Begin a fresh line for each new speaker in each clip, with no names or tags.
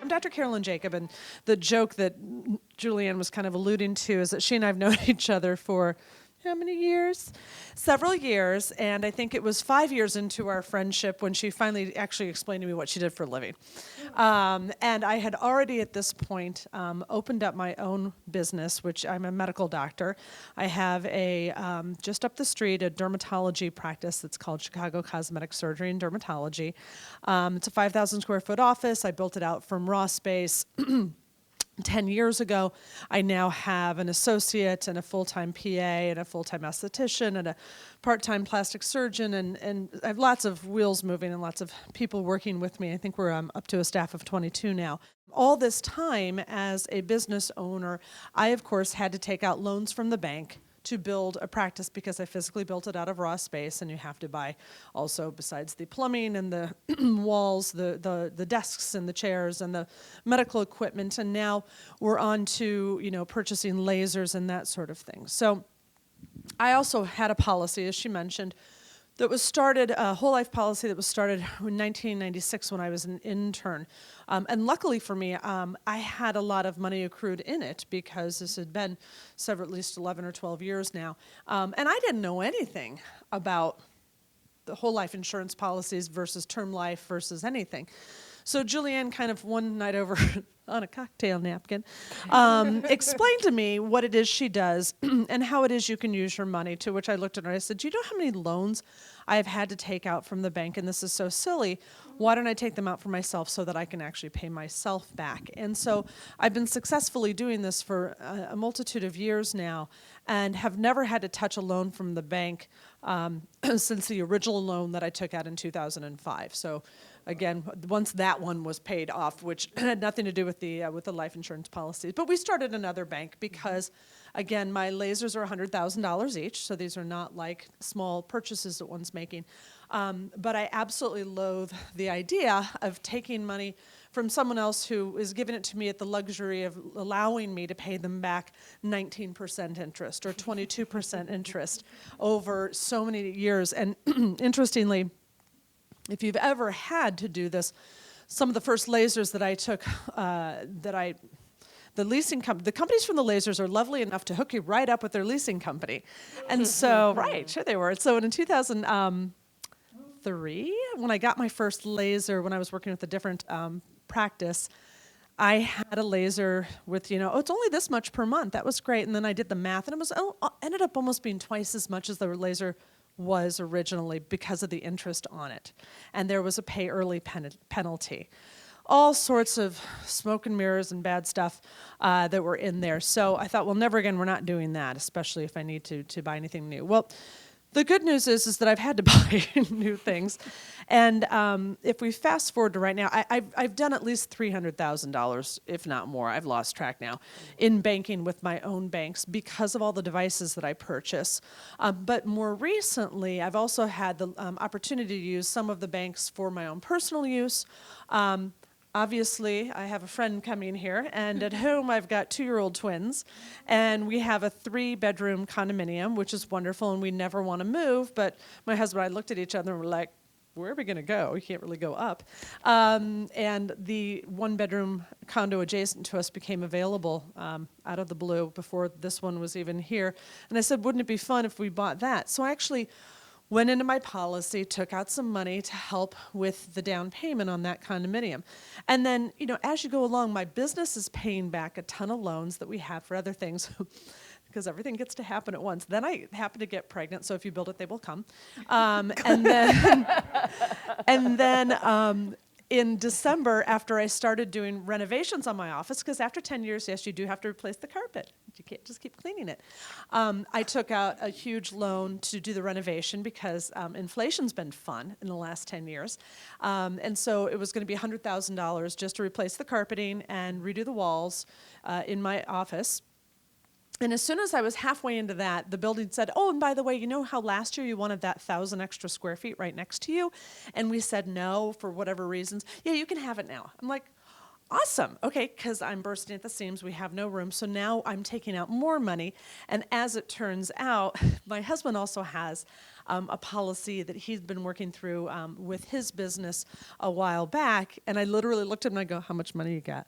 I'm Dr. Carolyn Jacobs, and the joke that Julianne was kind of alluding to is that she and I have known each other for how many years? Several years, and I think it was 5 years into our friendship when she finally actually explained to me what she did for a living. And I had already at this point opened up my own business, which I'm a medical doctor. I have a, just up the street, a dermatology practice that's called Chicago Cosmetic Surgery and Dermatology. It's a 5,000 square foot office. I built it out from raw space 10 years ago. I now have an associate and a full-time PA and a full-time esthetician and a part-time plastic surgeon, and I have lots of wheels moving and lots of people working with me. I think we're up to a staff of 22 now. All this time as a business owner, I of course had to take out loans from the bank to build a practice because I physically built it out of raw space, and you have to buy also, besides the plumbing and the walls, the desks and the chairs and the medical equipment, and now we're on to, purchasing lasers and that sort of thing. So I also had a policy, as she mentioned, that was started, a whole life policy that was started in 1996 when I was an intern. And luckily for me, I had a lot of money accrued in it because this had been at least 11 or 12 years now. And I didn't know anything about the whole life insurance policies versus term life versus anything. So Julianne kind of one night over on a cocktail napkin explained to me what it is she does and how it is you can use your money, to which I looked at her and I said, do you know how many loans I have had to take out from the bank, and this is so silly. Why don't I take them out for myself so that I can actually pay myself back? And so I've been successfully doing this for a multitude of years now and have never had to touch a loan from the bank since the original loan that I took out in 2005. So again, once that one was paid off, which had nothing to do with the life insurance policies. But we started another bank because, again, my lasers are $100,000 each, so these are not like small purchases that one's making. But I absolutely loathe the idea of taking money from someone else who is giving it to me at the luxury of allowing me to pay them back 19% interest or 22% interest over so many years. And interestingly, if you've ever had to do this, some of the first lasers that I took, the leasing the companies from the lasers are lovely enough to hook you right up with their leasing company. And so, right, sure they were. So in 2003, when I got my first laser, when I was working with a different practice, I had a laser with, it's only this much per month. That was great. And then I did the math, and it was ended up almost being twice as much as the laser was originally because of the interest on it. And there was a pay early penalty. All sorts of smoke and mirrors and bad stuff that were in there. So I thought, well, never again, we're not doing that, especially if I need to buy anything new. Well, the good news is that I've had to buy new things. And if we fast forward to right now, I've done at least $300,000, if not more, I've lost track now, in banking with my own banks because of all the devices that I purchase. But more recently, I've also had the opportunity to use some of the banks for my own personal use. Obviously, I have a friend coming here, and at home I've got 2-year-old twins, and we have a 3-bedroom condominium, which is wonderful, and we never want to move, but my husband and I looked at each other and were like, where are we going to go? We can't really go up. And the 1-bedroom condo adjacent to us became available out of the blue before this one was even here. And I said, wouldn't it be fun if we bought that? So I actually went into my policy, took out some money to help with the down payment on that condominium. And then, as you go along, my business is paying back a ton of loans that we have for other things because everything gets to happen at once. Then I happen to get pregnant, so if you build it, they will come. And then in December, after I started doing renovations on my office, because after 10 years, yes, you do have to replace the carpet. You can't just keep cleaning it. I took out a huge loan to do the renovation because inflation's been fun in the last 10 years. And so it was going to be $100,000 just to replace the carpeting and redo the walls in my office. And as soon as I was halfway into that, the building said, oh, and by the way, you know how last year you wanted that 1,000 extra square feet right next to you? And we said no for whatever reasons. Yeah, you can have it now. I'm like, awesome. Okay, because I'm bursting at the seams. We have no room. So now I'm taking out more money. And as it turns out, my husband also has a policy that he'd been working through with his business a while back. And I literally looked at him and I go, how much money you got?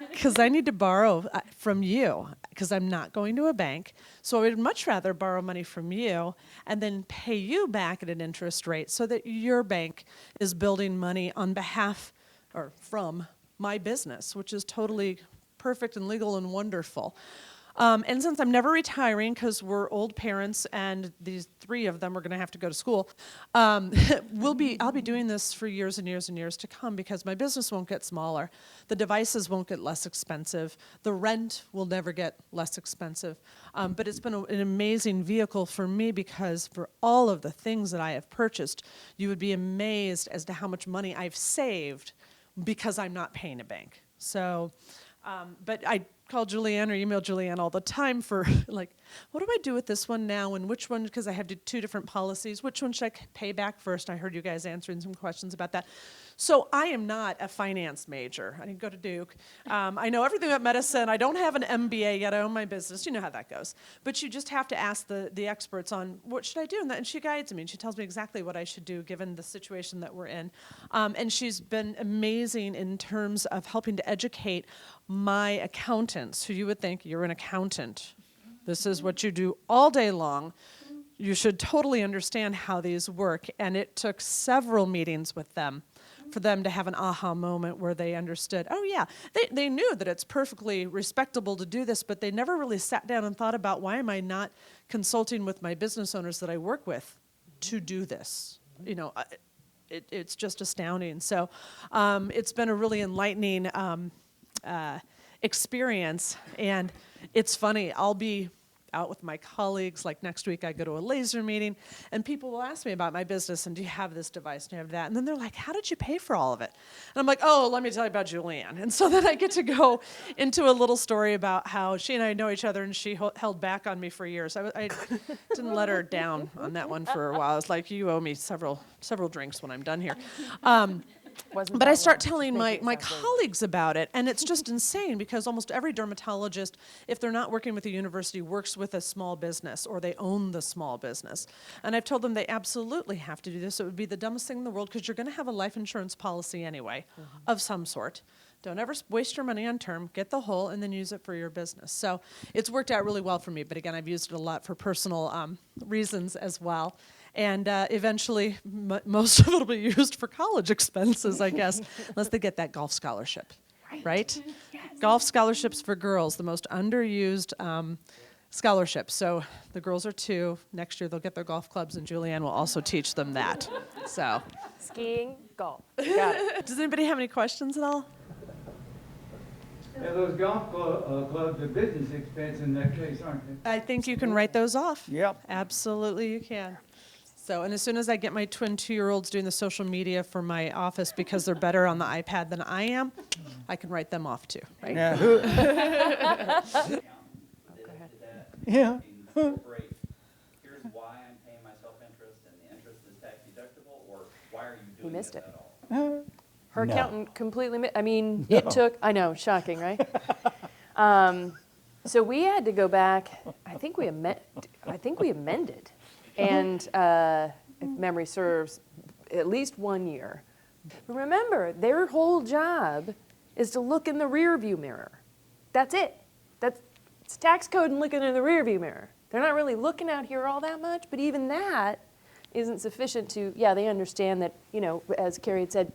Because I need to borrow from you because I'm not going to a bank. So I would much rather borrow money from you and then pay you back at an interest rate so that your bank is building money on behalf or from my business, which is totally perfect and legal and wonderful. And since I'm never retiring because we're old parents and these 3 of them are going to have to go to school, I'll be doing this for years and years and years to come because my business won't get smaller. The devices won't get less expensive. The rent will never get less expensive. But it's been an amazing vehicle for me because for all of the things that I have purchased, you would be amazed as to how much money I've saved because I'm not paying a bank. So, but I call Julianne or email Julianne all the time for like, what do I do with this one now and which one, because I have 2 different policies, which one should I pay back first? I heard you guys answering some questions about that. So I am not a finance major. I didn't go to Duke. I know everything about medicine. I don't have an MBA yet. I own my business. You know how that goes. But you just have to ask the experts on what should I do, and she guides me, and she tells me exactly what I should do given the situation that we're in. And she's been amazing in terms of helping to educate my accountants, who you would think you're an accountant. This is what you do all day long. You should totally understand how these work. And it took several meetings with them for them to have an aha moment where they understood, oh yeah, they knew that it's perfectly respectable to do this, but they never really sat down and thought about why am I not consulting with my business owners that I work with to do this? You know, it's just astounding. So it's been a really enlightening experience, and it's funny, I'll be out with my colleagues, like next week I go to a laser meeting, and people will ask me about my business, and do you have this device, do you have that? And then they're like, how did you pay for all of it? And I'm like, oh, let me tell you about Julianne. And so then I get to go into a little story about how she and I know each other, and she held back on me for years. I didn't let her down on that one for a while. I was like, you owe me several drinks when I'm done here. But I start telling my colleagues about it, and it's just insane because almost every dermatologist, if they're not working with a university, works with a small business or they own the small business. And I've told them they absolutely have to do this. It would be the dumbest thing in the world because you're going to have a life insurance policy anyway of some sort. Don't ever waste your money on term, get the whole, and then use it for your business. So it's worked out really well for me, but again, I've used it a lot for personal reasons as well. And eventually, most of it will be used for college expenses, I guess, unless they get that golf scholarship, right? Yes. Golf scholarships for girls, the most underused scholarship. So the girls are 2. Next year, they'll get their golf clubs, and Julianne will also teach them that. So
skiing, golf. Got it.
Does anybody have any questions at all?
Yeah, those golf clubs are business expense in that case, aren't they?
I think you can write those off.
Yep.
Absolutely, you can. So, and as soon as I get my twin 2-year-olds doing the social media for my office because they're better on the iPad than I am, I can write them off too, right?
Yeah.
Yeah. Here's why I'm paying myself interest, and the interest is tax deductible, or why are you doing this at all?
Her
No.
accountant completely, it took, I know, shocking, right? So we had to go back, I think we amended. And if memory serves, at least 1 year. But remember, their whole job is to look in the rear view mirror. That's it. It's tax code and looking in the rear view mirror. They're not really looking out here all that much, but even that isn't sufficient to, they understand that, as Carrie had said,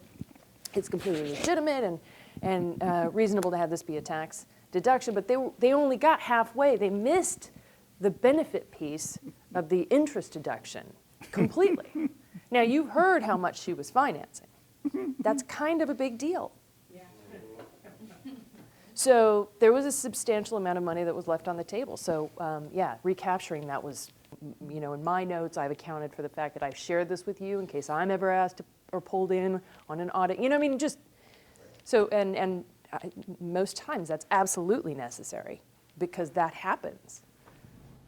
it's completely legitimate and reasonable to have this be a tax deduction, but they only got halfway. They missed the benefit piece of the interest deduction completely. Now, you've heard how much she was financing. That's kind of a big deal. Yeah. So there was a substantial amount of money that was left on the table. So recapturing that was, in my notes, I've accounted for the fact that I've shared this with you in case I'm ever asked or pulled in on an audit. Most times that's absolutely necessary because that happens.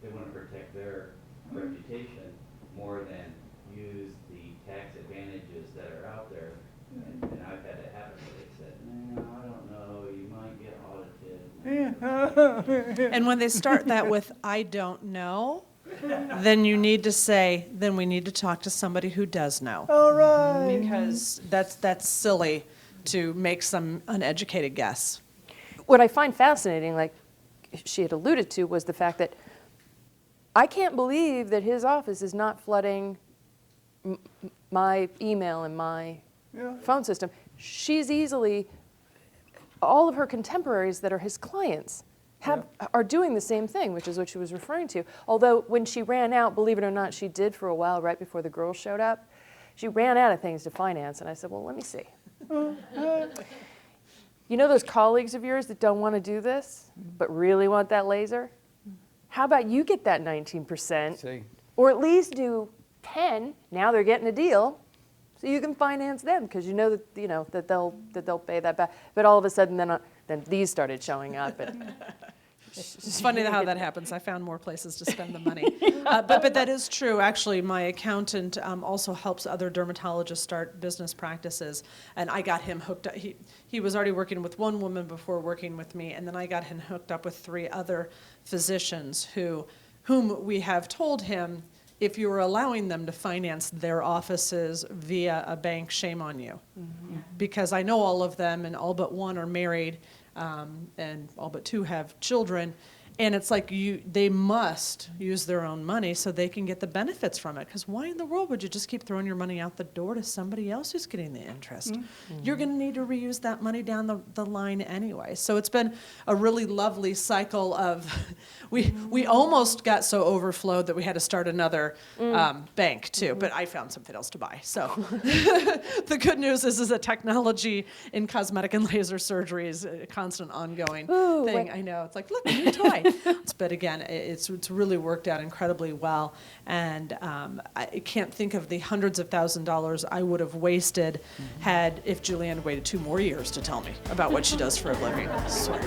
They want to protect their reputation more than use the tax advantages that are out there. And I've had it happen where they said, no, I don't know, you might get audited.
And when they start that with, I don't know, then you need to say, then we need to talk to somebody who does know.
All right.
Because that's silly to make some uneducated guess.
What I find fascinating, like she had alluded to, was the fact that I can't believe that his office is not flooding my email and my phone system. She's easily, all of her contemporaries that are his clients are doing the same thing, which is what she was referring to. Although when she ran out, believe it or not, she did for a while right before the girls showed up. She ran out of things to finance, and I said, well, let me see. You know those colleagues of yours that don't want to do this, but really want that laser? How about you get that 19%,
See,
or at least do 10? Now they're getting a deal, so you can finance them because you know that they'll pay that back. But all of a sudden, then these started showing up. And
It's funny how that happens. I found more places to spend the money. But that is true. Actually, my accountant also helps other dermatologists start business practices. And I got him hooked up. He was already working with one woman before working with me. And then I got him hooked up with 3 other physicians whom we have told him, if you are allowing them to finance their offices via a bank, shame on you. Mm-hmm. Because I know all of them, and all but one are married, and all but 2 have children. And it's like they must use their own money so they can get the benefits from it. Because why in the world would you just keep throwing your money out the door to somebody else who's getting the interest? Mm-hmm. You're going to need to reuse that money down the line anyway. So it's been a really lovely cycle of, we almost got so overflowed that we had to start another bank too, but I found something else to buy. So the good news is that technology in cosmetic and laser surgery is a constant ongoing thing. I know, it's like, look, a new toy. But again, it's really worked out incredibly well, and I can't think of the hundreds of $1,000s I would have wasted if Julianne waited 2 more years to tell me about what she does for a living. I swear.